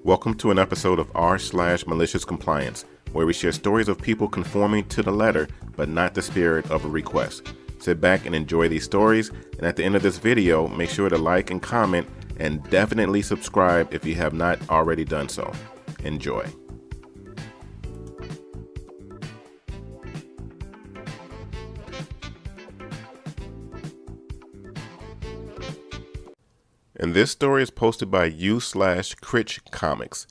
Welcome to an episode of r/slash malicious compliance, where we share stories of people conforming to the letter, but not the spirit of a request. Sit back and enjoy these stories, and at the end of this video, make sure to like and comment, and definitely subscribe if you have not already done so. Enjoy. And this story is posted by u/Critch Comics,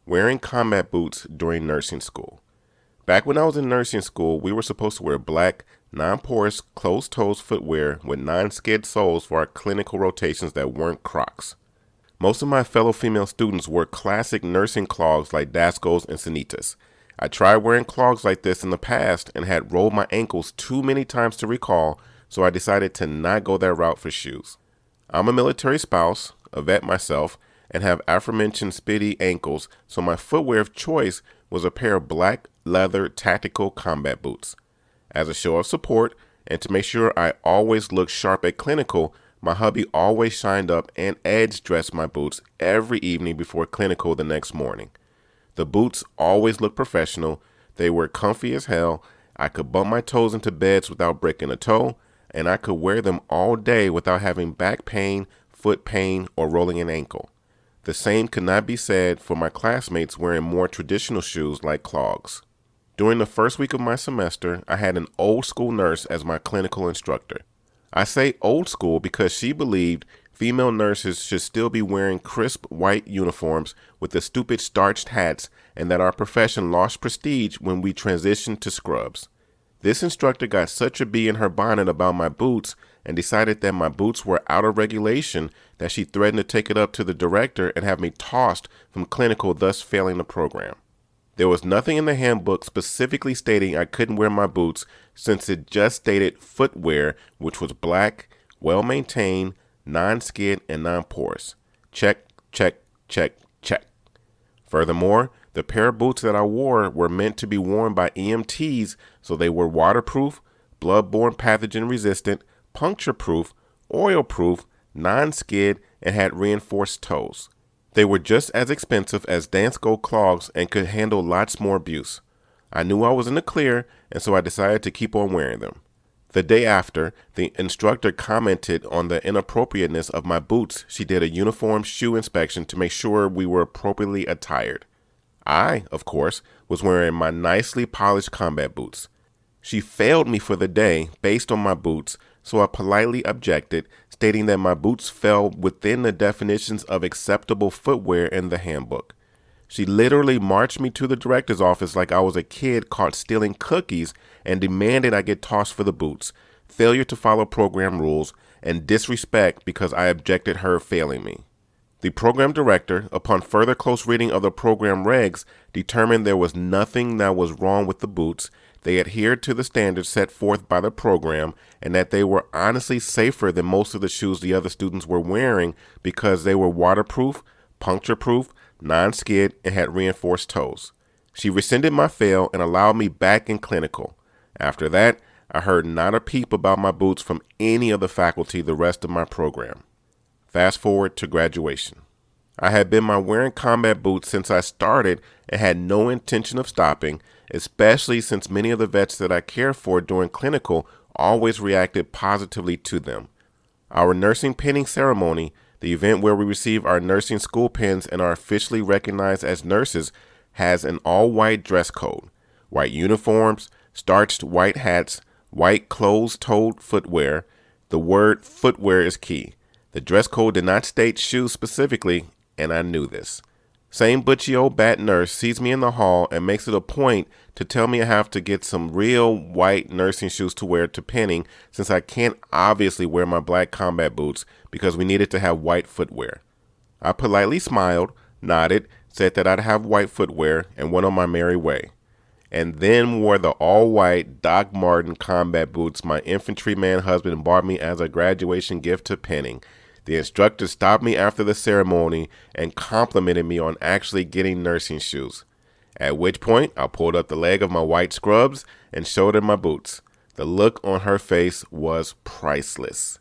wearing combat boots during nursing school. Back when I was in nursing school, we were supposed to wear black, non-porous, closed-toes footwear with non-skid soles for our clinical rotations that weren't Crocs. Most of my fellow female students wore classic nursing clogs like Dascos and Sanitas. I tried wearing clogs like this in the past and had rolled my ankles too many times to recall, so I decided to not go that route for shoes. I'm a military spouse, a vet myself, and have aforementioned spitty ankles, so my footwear of choice was a pair of black leather tactical combat boots. As a show of support, and to make sure I always looked sharp at clinical, my hubby always shined up and edge dressed my boots every evening before clinical the next morning. The boots always looked professional, they were comfy as hell, I could bump my toes into beds without breaking a toe, and I could wear them all day without having back pain, foot pain, or rolling an ankle. The same could not be said for my classmates wearing more traditional shoes like clogs. During the first week of my semester, I had an old school nurse as my clinical instructor. I say old school because she believed female nurses should still be wearing crisp white uniforms with the stupid starched hats, and that our profession lost prestige when we transitioned to scrubs. This instructor got such a bee in her bonnet about my boots and decided that my boots were out of regulation that she threatened to take it up to the director and have me tossed from clinical, thus failing the program. There was nothing in the handbook specifically stating I couldn't wear my boots, since it just stated footwear, which was black, well-maintained, non-skid, and non-porous. Check, check, check, check. Furthermore, the pair of boots that I wore were meant to be worn by EMTs, so they were waterproof, bloodborne pathogen resistant, puncture proof, oil proof, non-skid, and had reinforced toes. They were just as expensive as Dansko clogs and could handle lots more abuse. I knew I was in the clear, and so I decided to keep on wearing them. The day after, the instructor commented on the inappropriateness of my boots. She did a uniform shoe inspection to make sure we were appropriately attired. I, of course, was wearing my nicely polished combat boots. She failed me for the day based on my boots, so I politely objected, stating that my boots fell within the definitions of acceptable footwear in the handbook. She literally marched me to the director's office like I was a kid caught stealing cookies and demanded I get tossed for the boots, failure to follow program rules, and disrespect because I objected her failing me. The program director, upon further close reading of the program regs, determined there was nothing that was wrong with the boots, they adhered to the standards set forth by the program, and that they were honestly safer than most of the shoes the other students were wearing because they were waterproof, puncture-proof, non-skid, and had reinforced toes. She rescinded my fail and allowed me back in clinical. After that, I heard not a peep about my boots from any of the faculty the rest of my program. Fast forward to graduation. I had been wearing combat boots since I started and had no intention of stopping, especially since many of the vets that I cared for during clinical always reacted positively to them. Our nursing pinning ceremony, the event where we receive our nursing school pins and are officially recognized as nurses, has an all-white dress code, white uniforms, starched white hats, white closed-toed footwear. The word footwear is key. The dress code did not state shoes specifically, and I knew this. Same butchy old bat nurse sees me in the hall and makes it a point to tell me I have to get some real white nursing shoes to wear to pinning, since I can't obviously wear my black combat boots because we needed to have white footwear. I politely smiled, nodded, said that I'd have white footwear, and went on my merry way. And then wore the all-white Doc Marten combat boots my infantryman husband bought me as a graduation gift to pinning. The instructor stopped me after the ceremony and complimented me on actually getting nursing shoes. At which point, I pulled up the leg of my white scrubs and showed her my boots. The look on her face was priceless.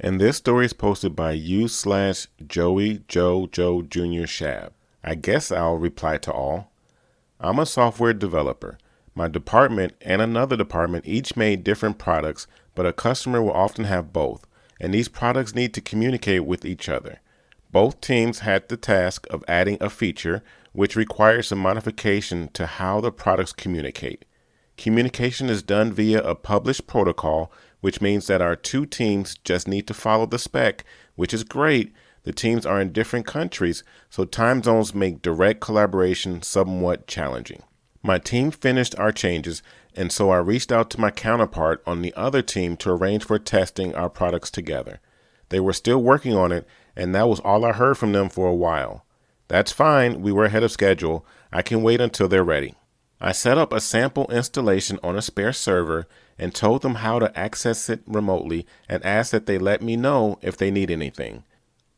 And this story is posted by u/Joey Joe Jr. Shab. I guess I'll reply to all. I'm a software developer. My department and another department each made different products, but a customer will often have both, and these products need to communicate with each other. Both teams had the task of adding a feature, which requires some modification to how the products communicate. Communication is done via a published protocol, which means that our two teams just need to follow the spec, which is great. The teams are in different countries, so time zones make direct collaboration somewhat challenging. My team finished our changes, and so I reached out to my counterpart on the other team to arrange for testing our products together. They were still working on it, and that was all I heard from them for a while. That's fine, we were ahead of schedule. I can wait until they're ready. I set up a sample installation on a spare server and told them how to access it remotely and asked that they let me know if they need anything.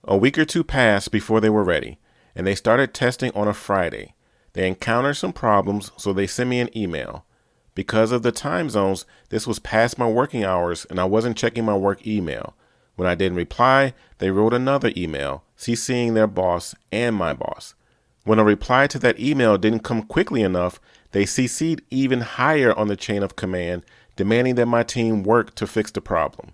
A week or two passed before they were ready, and they started testing on a Friday. They encountered some problems, so they sent me an email. Because of the time zones, this was past my working hours and I wasn't checking my work email. When I didn't reply, they wrote another email, CCing their boss and my boss. When a reply to that email didn't come quickly enough, they CC'd even higher on the chain of command, demanding that my team work to fix the problem.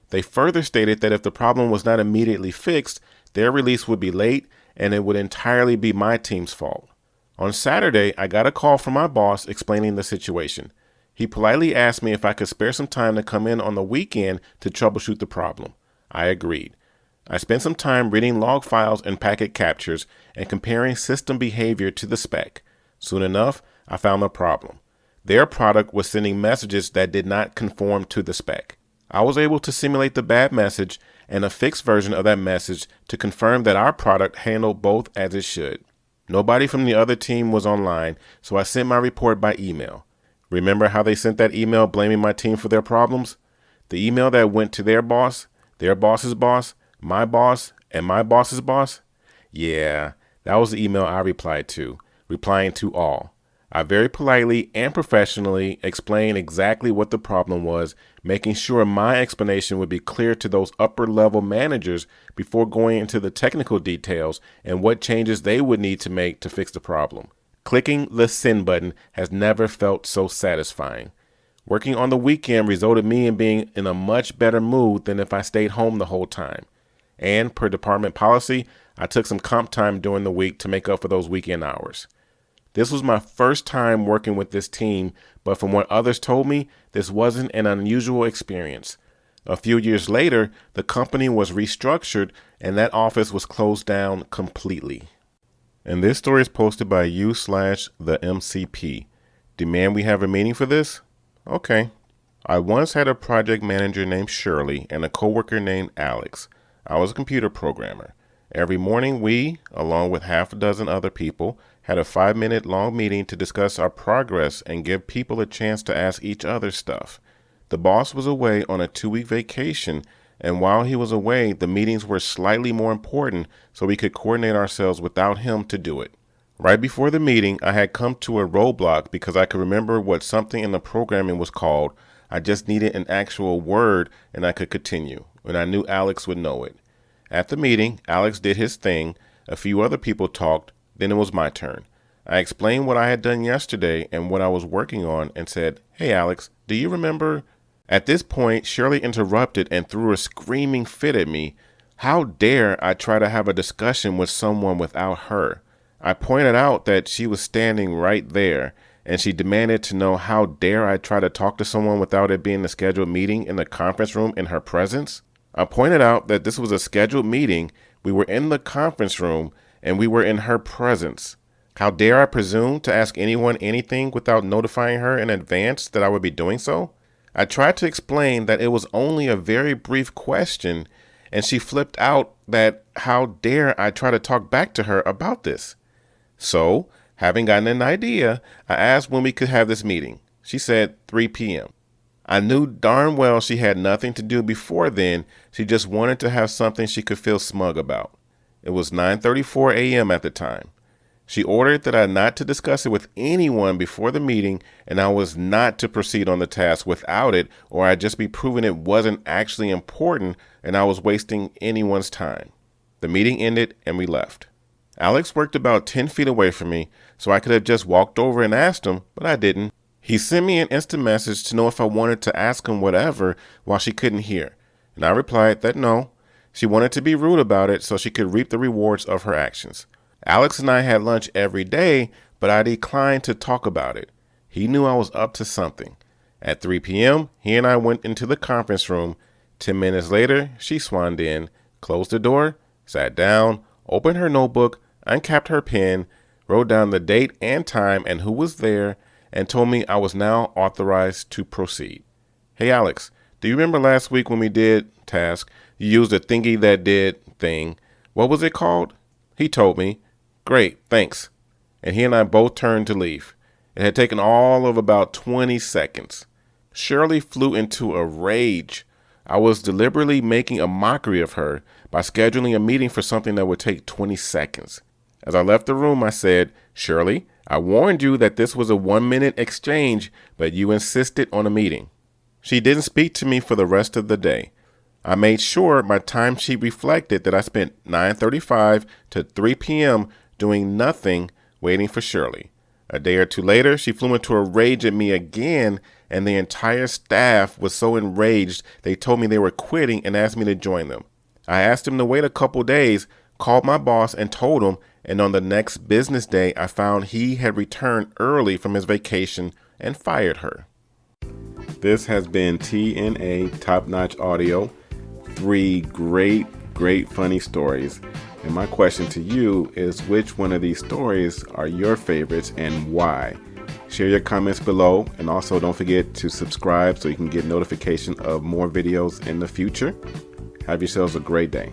They further stated that if the problem was not immediately fixed, their release would be late and it would entirely be my team's fault. On Saturday, I got a call from my boss explaining the situation. He politely asked me if I could spare some time to come in on the weekend to troubleshoot the problem. I agreed. I spent some time reading log files and packet captures and comparing system behavior to the spec. Soon enough, I found the problem. Their product was sending messages that did not conform to the spec. I was able to simulate the bad message and a fixed version of that message to confirm that our product handled both as it should. Nobody from the other team was online, so I sent my report by email. Remember how they sent that email blaming my team for their problems? The email that went to their boss, their boss's boss, my boss, and my boss's boss? Yeah, that was the email I replied to, replying to all. I very politely and professionally explained exactly what the problem was, making sure my explanation would be clear to those upper level managers before going into the technical details and what changes they would need to make to fix the problem. Clicking the send button has never felt so satisfying. Working on the weekend resulted me in being in a much better mood than if I stayed home the whole time. And per department policy, I took some comp time during the week to make up for those weekend hours. This was my first time working with this team, but from what others told me, this wasn't an unusual experience. A few years later, the company was restructured and that office was closed down completely. And this story is posted by u/the MCP. Demand we have a meeting for this? Okay. I once had a project manager named Shirley and a coworker named Alex. I was a computer programmer. Every morning we, along with half a dozen other people, had a 5-minute long meeting to discuss our progress and give people a chance to ask each other stuff. The boss was away on a 2-week vacation, and while he was away, the meetings were slightly more important so we could coordinate ourselves without him to do it. Right before the meeting, I had come to a roadblock because I could remember what something in the programming was called. I just needed an actual word and I could continue, and I knew Alex would know it. At the meeting, Alex did his thing, a few other people talked, then it was my turn. I explained what I had done yesterday and what I was working on and said, "Hey Alex, do you remember?" At this point, Shirley interrupted and threw a screaming fit at me. How dare I try to have a discussion with someone without her? I pointed out that she was standing right there, and she demanded to know how dare I try to talk to someone without it being a scheduled meeting in the conference room in her presence. I pointed out that this was a scheduled meeting, we were in the conference room, and we were in her presence. How dare I presume to ask anyone anything without notifying her in advance that I would be doing so? I tried to explain that it was only a very brief question, and she flipped out that how dare I try to talk back to her about this. So, having gotten an idea, I asked when we could have this meeting. She said 3 p.m. I knew darn well she had nothing to do before then. She just wanted to have something she could feel smug about. It was 9:34 a.m. at the time. She ordered that I not to discuss it with anyone before the meeting, and I was not to proceed on the task without it, or I'd just be proving it wasn't actually important and I was wasting anyone's time. The meeting ended and we left. Alex worked about 10 feet away from me, so I could have just walked over and asked him, but I didn't. He sent me an instant message to know if I wanted to ask him whatever while she couldn't hear, and I replied that no. She wanted to be rude about it so she could reap the rewards of her actions. Alex and I had lunch every day, but I declined to talk about it. He knew I was up to something. At 3 p.m., he and I went into the conference room. 10 minutes later, she swanned in, closed the door, sat down, opened her notebook, uncapped her pen, wrote down the date and time and who was there, and told me I was now authorized to proceed. Hey, Alex, do you remember last week when we did task? You used a thingy that did thing. What was it called? He told me. Great, thanks. And he and I both turned to leave. It had taken all of about 20 seconds. Shirley flew into a rage. I was deliberately making a mockery of her by scheduling a meeting for something that would take 20 seconds. As I left the room, I said, Shirley, I warned you that this was a 1-minute exchange, but you insisted on a meeting. She didn't speak to me for the rest of the day. I made sure my timesheet reflected that I spent 9:35 to 3 p.m. doing nothing, waiting for Shirley. A day or two later, she flew into a rage at me again, and the entire staff was so enraged they told me they were quitting and asked me to join them. I asked them to wait a couple days, called my boss and told him, and on the next business day, I found he had returned early from his vacation and fired her. This has been TNA Top Notch Audio. 3 great funny stories. And my question to you is, which one of these stories are your favorites and why? Share your comments below, and also don't forget to subscribe so you can get notification of more videos in the future. Have yourselves a great day.